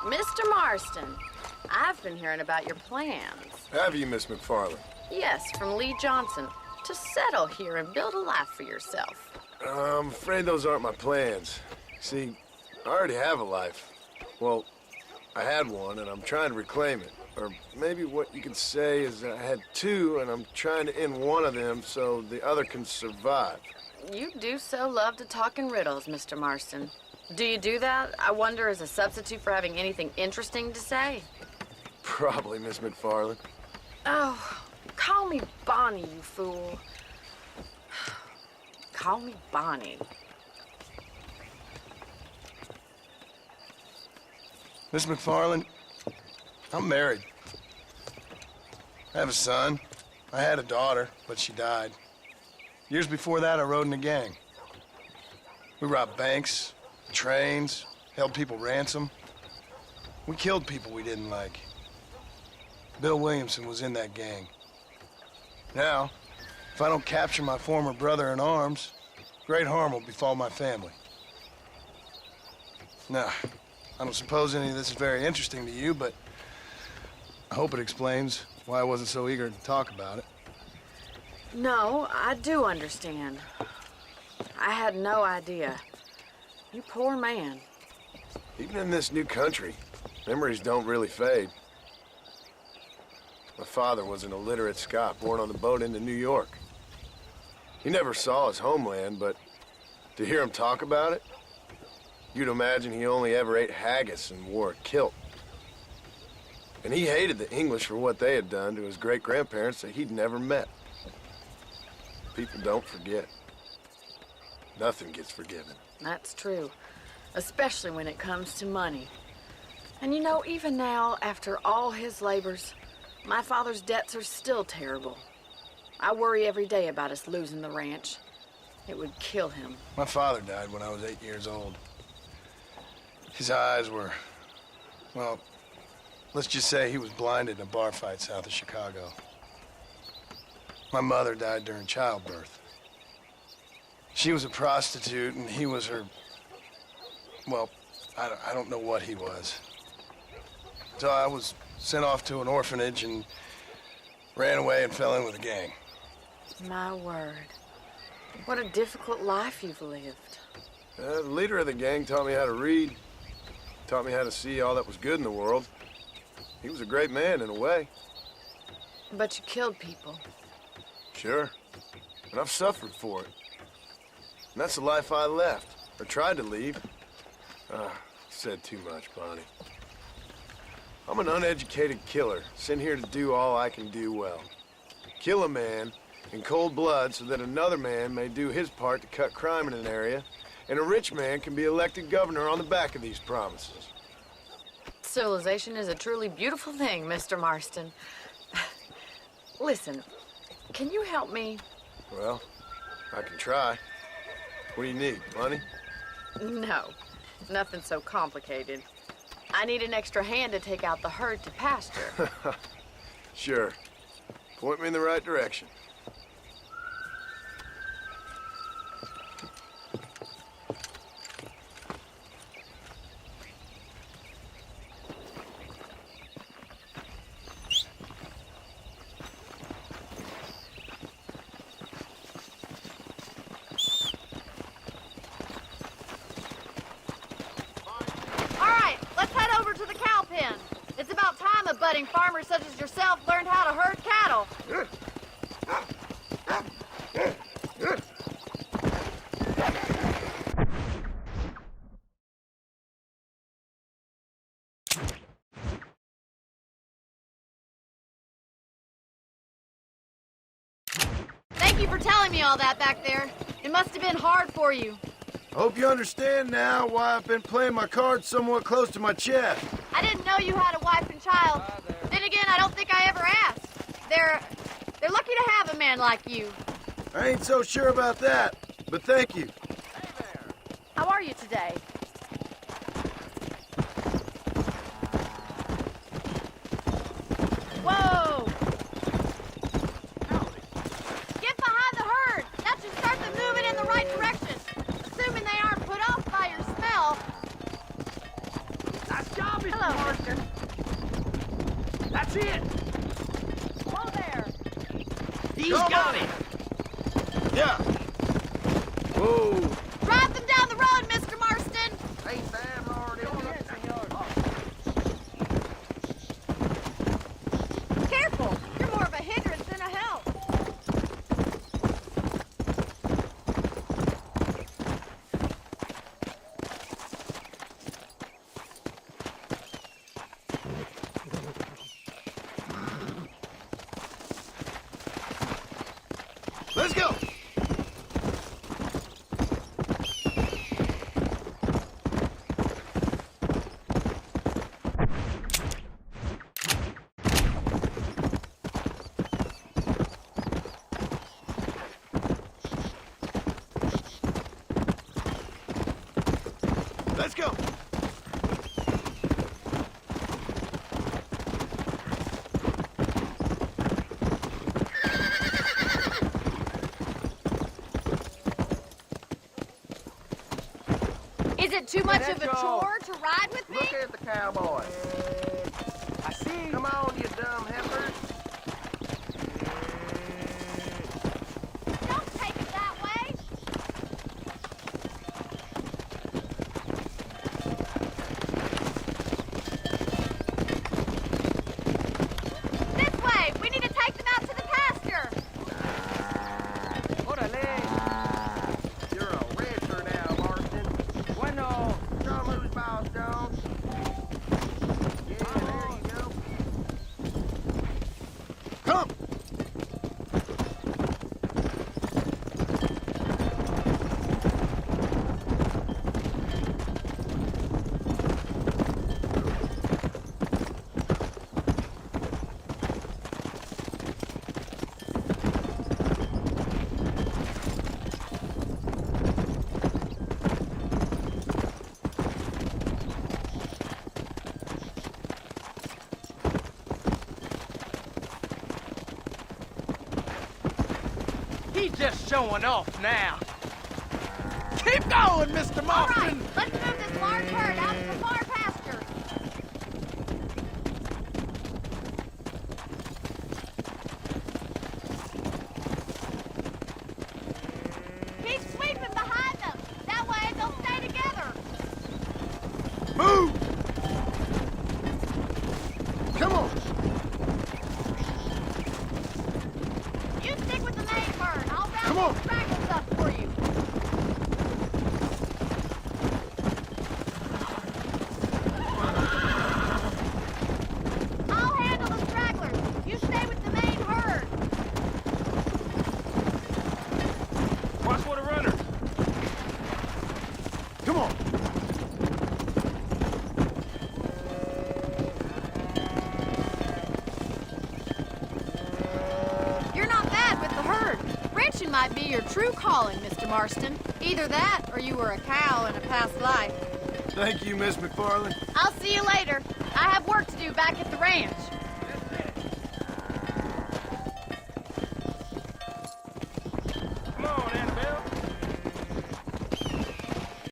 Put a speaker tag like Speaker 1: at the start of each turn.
Speaker 1: Mr. Marston, I've been hearing about your plans.
Speaker 2: Have you, Miss McFarland?
Speaker 1: Yes, from Lee Johnson, to settle here and build a life for yourself.
Speaker 2: I'm afraid those aren't my plans. See, I already have a life. Well, I had one, and I'm trying to reclaim it. Or maybe what you could say is that I had two, and I'm trying to end one of them so the other can survive.
Speaker 1: You do so love to talk in riddles, Mr. Marston. Do you do that, I wonder, as a substitute for having anything interesting to say?
Speaker 2: Probably, Miss McFarland.
Speaker 1: Oh, call me Bonnie, you fool. Call me Bonnie.
Speaker 2: Miss McFarland, I'm married. I have a son. I had a daughter, but she died. Years before that, I rode in a gang. We robbed banks, trains, held people ransom. We killed people we didn't like. Bill Williamson was in that gang. Now, if I don't capture my former brother in arms, great harm will befall my family. Now, I don't suppose any of this is very interesting to you, but I hope it explains why I wasn't so eager to talk about it.
Speaker 1: No, I do understand. I had no idea. You poor man.
Speaker 2: Even in this new country, memories don't really fade. My father was an illiterate Scot born on the boat into New York. He never saw his homeland, but to hear him talk about it, you'd imagine he only ever ate haggis and wore a kilt. And he hated the English for what they had done to his great-grandparents that he'd never met. People don't forget. Nothing gets forgiven.
Speaker 1: That's true, especially when it comes to money. And you know, even now, after all his labors, my father's debts are still terrible. I worry every day about us losing the ranch. It would kill him.
Speaker 2: My father died when I was 8 years old. His eyes were, well, let's just say he was blinded in a bar fight south of Chicago. My mother died during childbirth. She was a prostitute, and he was her, well, I don't know what he was. So I was sent off to an orphanage and ran away and fell in with a gang.
Speaker 1: My word. What a difficult life you've lived.
Speaker 2: The leader of the gang taught me how to read, taught me how to see all that was good in the world. He was a great man in a way.
Speaker 1: But you killed people.
Speaker 2: Sure. And I've suffered for it. And that's the life I left, or tried to leave. Said too much, Bonnie. I'm an uneducated killer, sent here to do all I can do well. Kill a man in cold blood so that another man may do his part to cut crime in an area, and a rich man can be elected governor on the back of these promises.
Speaker 1: Civilization is a truly beautiful thing, Mr. Marston. Listen, can you help me?
Speaker 2: Well, I can try. What do you need, money?
Speaker 1: No, nothing so complicated. I need an extra hand to take out the herd to pasture.
Speaker 2: Sure. Point me in the right direction.
Speaker 1: Budding farmers such as yourself learned how to herd cattle. Thank you for telling me all that back there. It must have been hard for you.
Speaker 2: I hope you understand now why I've been playing my cards somewhat close to my chest.
Speaker 1: I didn't know you had a wife and child. Then again, I don't think I ever asked. They're lucky to have a man like you.
Speaker 2: I ain't so sure about that, but thank you.
Speaker 1: Hey there. How are you today? Whoa! Get behind the herd. That should start them moving in the right direction. Assuming they aren't put off by your smell.
Speaker 3: Nice job,
Speaker 1: Hello.
Speaker 3: He's got him.
Speaker 2: Yeah. Whoa.
Speaker 1: Drive them down the road, Mr. Marston!
Speaker 4: Hey, Sam, already on it.
Speaker 1: Careful! You're more of a hindrance than a help.
Speaker 2: Let's go. Let's go.
Speaker 1: Is it too much of a
Speaker 4: Let's go.
Speaker 1: chore to ride with me?
Speaker 4: Look at the cowboy.
Speaker 3: I see.
Speaker 4: Come on, you dumb heifers.
Speaker 1: Don't take it that way. This way. We need to take them out to the pasture.
Speaker 3: Órale.
Speaker 4: You're a rancher now, Marston.
Speaker 3: Bueno.
Speaker 4: Show 'em who's boss, Jones. Yeah, there you go.
Speaker 2: Come.
Speaker 3: He's just showing off now. Keep going, Mr.
Speaker 1: All right,
Speaker 3: Marston.
Speaker 1: let's move this large herd out to the far pastures. Keep sweeping behind them. That way they'll stay together.
Speaker 2: Move. Come on.
Speaker 1: You stick with the main herd. I'll
Speaker 2: Come on.
Speaker 1: round these stragglers up for you. I'll handle the stragglers. You stay with the main herd.
Speaker 3: Watch for the runner.
Speaker 2: Come on.
Speaker 1: You're not bad with the herd. Ranching might be your true calling, Mr. Marston. Either that, or you were a cow in a past life.
Speaker 2: Thank you, Miss McFarland.
Speaker 1: I'll see you later. I have work to do back at the ranch.